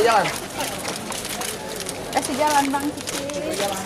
jalan. Kasih jalan Bang Cici. Jalan.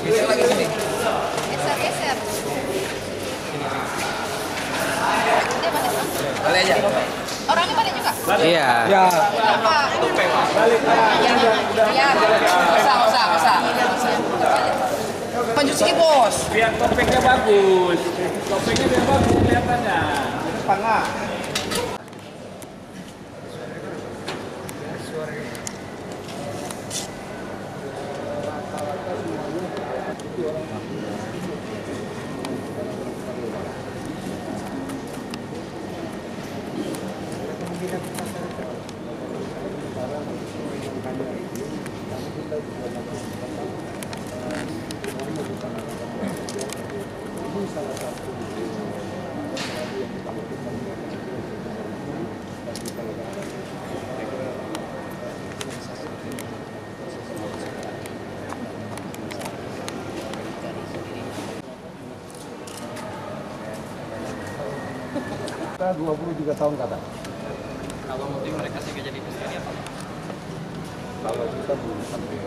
Geser lagi sini. Geser. Dia balik Bang. Balik aja. Orangnya balik juga? Iya. Ya. Kenapa? Ya. Usah. Maju sedikit bos. Biar topengnya bagus. Topengnya biar bagus kelihatannya. Tengah. Kita 23 tahun kata. Kalau motif mereka sih jadi ini apa? Kalau kita belum sampai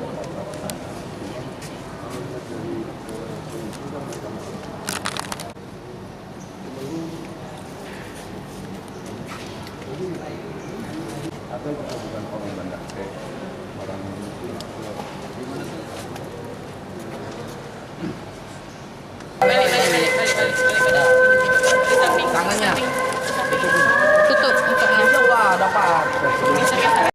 atau kita bukan orang Banda, orang